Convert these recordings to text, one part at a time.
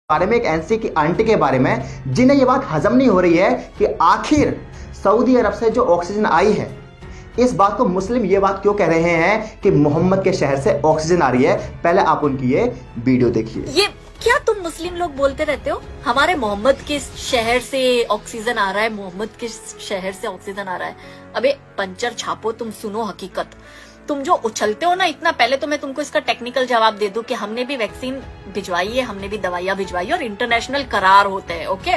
बारे में, एक एनसी की आंटी के बारे में, जिन्हें ये बात हजम नहीं हो रही है कि आखिर सऊदी अरब से जो ऑक्सीजन आई है, इस बात को मुस्लिम ये बात क्यों कह रहे हैं कि मोहम्मद के शहर से ऑक्सीजन आ रही है। पहले आप उनकी ये वीडियो देखिए। ये क्या तुम मुस्लिम लोग बोलते रहते हो हमारे मोहम्मद के शहर से ऑक्सीजन आ रहा है, मोहम्मद के शहर से ऑक्सीजन आ रहा है। अबे पंचर छापो, तुम सुनो हकीकत। तुम जो उछलते हो ना इतना, पहले तो मैं तुमको इसका टेक्निकल जवाब दे दूं कि हमने भी वैक्सीन भिजवाई है, हमने भी दवाइयां भिजवाई है और इंटरनेशनल करार होते हैं। ओके,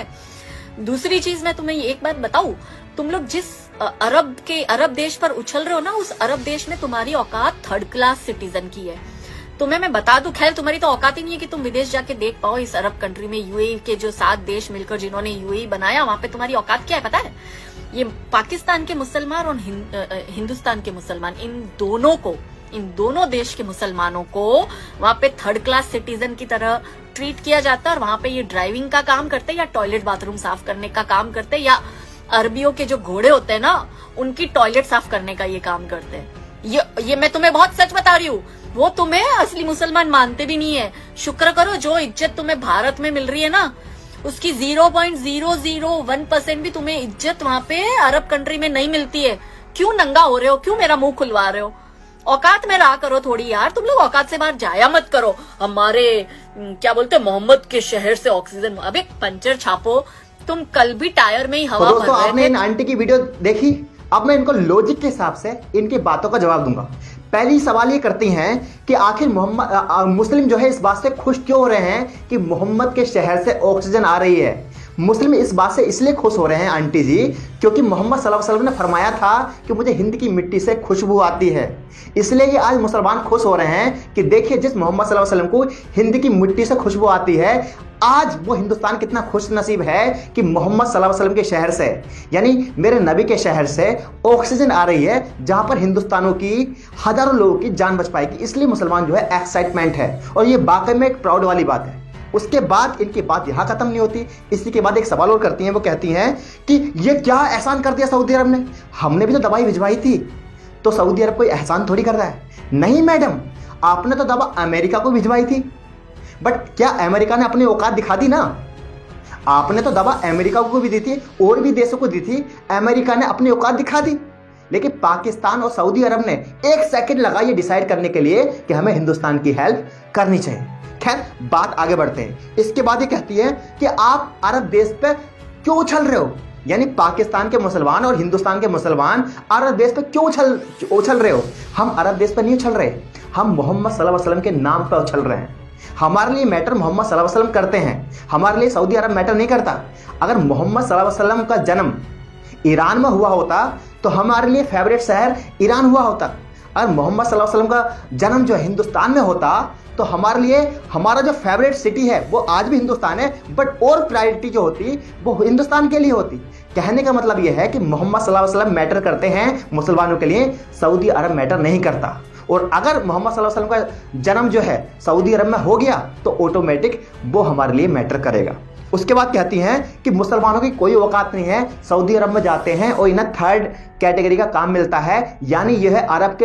दूसरी चीज मैं तुम्हें एक बात बताऊं, तुम लोग जिस अरब देश पर उछल रहे हो ना, उस अरब देश में तुम्हारी औकात 3rd क्लास सिटीजन की है। तुम्हें मैं बता दूं, खैर तुम्हारी तो औकात ही नहीं है कि तुम विदेश जाके देख पाओ इस अरब कंट्री में। यूएई के जो 7 देश मिलकर जिन्होंने यूएई बनाया, वहां पे तुम्हारी औकात क्या है पता है? ये पाकिस्तान के मुसलमान और हिंदुस्तान के मुसलमान, इन दोनों देश के मुसलमानों को वहां पे 3rd क्लास सिटीजन की तरह ट्रीट किया जाता है। और वहां पे ये ड्राइविंग का काम करते हैं या टॉयलेट बाथरूम साफ करने का काम करते हैं, या अरबियों के जो घोड़े होते हैं ना, उनकी टॉयलेट साफ करने का ये काम करते हैं। ये मैं तुम्हें बहुत सच बता रही हूँ। वो तुम्हें असली मुसलमान मानते भी नहीं है। शुक्र करो जो इज्जत तुम्हें भारत में मिल रही है ना, उसकी 0.001% भी तुम्हें इज्जत वहां पे अरब कंट्री में नहीं मिलती है। क्यों नंगा हो रहे हो? क्यों मेरा मुंह खुलवा रहे हो? औकात में रहा करो थोड़ी यार। तुम लोग औकात से बाहर जाया मत करो। हमारे क्या बोलते हैं, मोहम्मद के शहर से ऑक्सीजन। अबे पंचर छापो, तुम कल भी टायर में ही हवा भर रहे थे। आपने इन आंटी की वीडियो देखी। अब मैं इनको लॉजिक के हिसाब से इनकी बातों का जवाब दूंगा। पहली सवाल ये करती हैं कि आखिर मुस्लिम जो है इस बात से खुश क्यों हो रहे हैं कि मोहम्मद के शहर से ऑक्सीजन आ रही है। मुस्लिम इस बात से इसलिए खुश हो रहे हैं आंटी जी, क्योंकि मोहम्मद सल्लल्लाहु अलैहि वसल्लम ने फरमाया था कि मुझे हिंद की मिट्टी से खुशबू आती है। इसलिए ये आज मुसलमान खुश हो रहे हैं कि देखिए, जिस मोहम्मद सल्लल्लाहु अलैहि वसल्लम को हिंद की मिट्टी से खुशबू आती है, आज वो हिंदुस्तान कितना खुश नसीब है कि मोहम्मद सल्लल्लाहु अलैहि वसल्लम के शहर से, यानी मेरे नबी के शहर से ऑक्सीजन आ रही है, जहां पर हिंदुस्तानों की हजारों लोगों की जान बच पाएगी। इसलिए मुसलमान जो है एक्साइटमेंट है, और ये वाकई में एक प्राउड वाली बात है। उसके बाद इनकी बात यहाँ खत्म नहीं होती। इसी के बाद एक सवाल और करती हैं। वो कहती हैं कि ये क्या एहसान कर दिया सऊदी अरब ने, हमने भी तो दवाई भिजवाई थी, तो सऊदी अरब कोई एहसान थोड़ी कर रहा है। नहीं मैडम, आपने तो दवा अमेरिका को भिजवाई थी, बट क्या अमेरिका ने अपनी औकात दिखा दी ना? आपने तो दवा अमेरिका को भी दी थी और भी देशों को दी थी, अमेरिका ने अपनी औकात दिखा दी। लेकिन पाकिस्तान और सऊदी अरब ने 1 सेकंड लगा ये डिसाइड करने के लिए कि हमें हिंदुस्तान की हेल्प करनी चाहिए। खैर, बात आगे बढ़ते हैं। इसके बाद ये कहती है कि आप अरब देश पे क्यों उछल रहे हो, यानी पाकिस्तान के मुसलमान और हिंदुस्तान के मुसलमान अरब देश पे क्यों उछल रहे हो। हम अरब देश पे नहीं उछल रहे, हम मोहम्मद सल्लल्लाहु अलैहि वसल्लम के नाम पर उछल रहे हैं। हमारे लिए मैटर मोहम्मद सल्लल्लाहु अलैहि वसल्लम करते हैं, हमारे लिए सऊदी अरब मैटर नहीं करता। अगर मोहम्मद सल्लल्लाहु अलैहि वसल्लम का जन्म ईरान में हुआ होता तो हमारे लिए फेवरेट शहर ईरान हुआ होता। अगर मोहम्मद सल्लल्लाहु अलैहि वसल्लम का जन्म जो हिंदुस्तान में होता तो हमारे लिए हमारा जो फेवरेट सिटी है वो आज भी हिंदुस्तान है, बट और प्रायोरिटी जो होती वो हिंदुस्तान के लिए होती। कहने का मतलब यह है कि मोहम्मद सल्लल्लाहु अलैहि वसल्लम मैटर करते हैं मुसलमानों के लिए, सऊदी अरब मैटर नहीं करता। और अगर मोहम्मद सल्लल्लाहु अलैहि वसल्लम का जन्म जो है सऊदी अरब में हो गया तो ऑटोमेटिक वो हमारे लिए मैटर करेगा। उसके बाद कहती हैं कि मुसलमानों की कोई औकात नहीं है, सऊदी अरब में जाते हैं और इन्हें 3rd कैटेगरी का काम मिलता है, यानी यह है अरब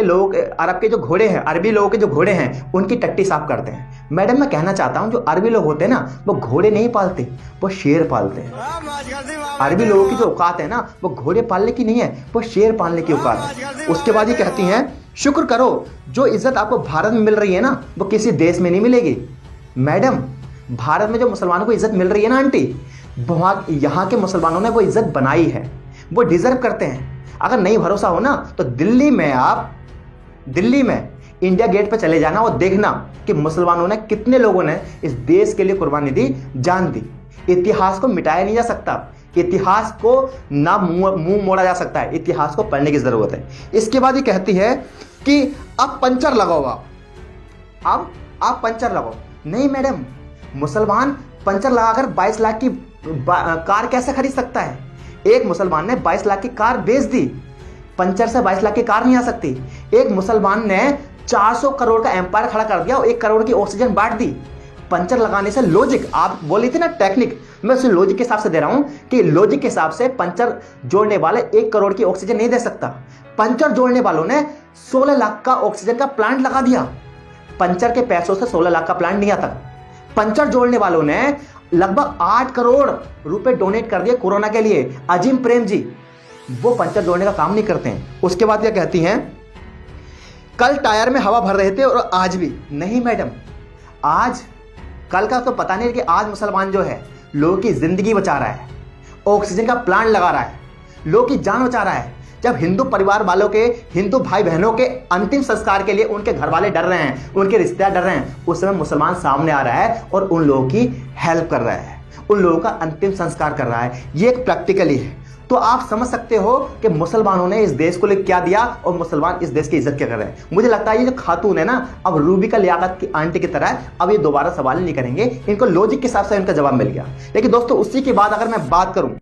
के जो घोड़े हैं, अरबी लोगों के जो घोड़े हैं, उनकी टट्टी साफ करते हैं। मैडम, मैं कहना चाहता हूं, जो अरबी लोग होते हैं ना, वो घोड़े नहीं पालते, वो शेर पालते हैं। अरबी लोगों की जो औकात है ना, वो घोड़े पालने की नहीं है, वो शेर पालने की औकात है। उसके बाद ये कहती हैं, शुक्र करो जो इज्जत आपको भारत में मिल रही है ना, वो किसी देश में नहीं मिलेगी। मैडम, भारत में जो मुसलमानों को इज्जत मिल रही है ना आंटी, यहाँ के मुसलमानों ने वो इज्जत बनाई है, वो डिजर्व करते हैं। अगर नहीं भरोसा हो ना तो दिल्ली में इंडिया गेट पर चले जाना और देखना कि मुसलमानों ने, कितने लोगों ने इस देश के लिए कुर्बानी दी, जान दी। इतिहास को मिटाया नहीं जा सकता, इतिहास को ना मुंह मोड़ा जा सकता है, इतिहास को पढ़ने की जरूरत है। इसके बाद ये कहती है कि अब पंचर लगाओ, अब आप पंचर लगाओ। नहीं मैडम, मुसलमान पंचर लगाकर 22 लाख की कार कैसे खरीद सकता है? एक मुसलमान ने 22 लाख की कार बेच दी, पंचर से 22 लाख की कार नहीं आ सकती। एक मुसलमान ने 400 करोड़ का एम्पायर खड़ा कर दिया और 1 करोड़ की ऑक्सीजन बांट दी। पंचर लगाने से लॉजिक, आप बोली थी ना टेक्निक, मैं उसे लॉजिक के हिसाब से दे रहा हूं कि लॉजिक के हिसाब से पंचर जोड़ने वाले 1 करोड़ की ऑक्सीजन नहीं दे सकता। पंचर जोड़ने वालों ने 16 लाख का ऑक्सीजन का प्लांट लगा दिया। पंचर के पैसों से 16 लाख का प्लांट नहीं आता। पंचर जोड़ने वालों ने लगभग 8 करोड़ रुपए डोनेट कर दिए कोरोना के लिए। अजीम प्रेम जी वो पंचर जोड़ने का काम नहीं करते हैं। उसके बाद क्या कहती हैं, कल टायर में हवा भर रहे थे और आज भी नहीं मैडम, आज कल का तो पता नहीं कि आज मुसलमान जो है लोगों की जिंदगी बचा रहा है, ऑक्सीजन का प्लांट लगा रहा है, लोगों की जान बचा रहा है। जब हिंदू परिवार वालों के, हिंदू भाई बहनों के अंतिम संस्कार के लिए उनके घर वाले डर रहे हैं, उनके रिश्तेदार डर रहे हैं, उस समय मुसलमान सामने आ रहा है और उन लोगों की हेल्प कर रहा है, उन लोगों का अंतिम संस्कार कर रहा है। ये एक प्रैक्टिकली है। तो आप समझ सकते हो कि मुसलमानों ने इस देश को लिए क्या दिया और मुसलमान इस देश की इज्जत क्या कर रहे हैं। मुझे लगता है ये जो खातून है ना, अब रूबी का लियाकत की आंटी की तरह अब ये दोबारा सवाल नहीं करेंगे, इनको लॉजिक के हिसाब से इनका जवाब मिल गया। लेकिन दोस्तों उसी के बाद अगर मैं बात करूं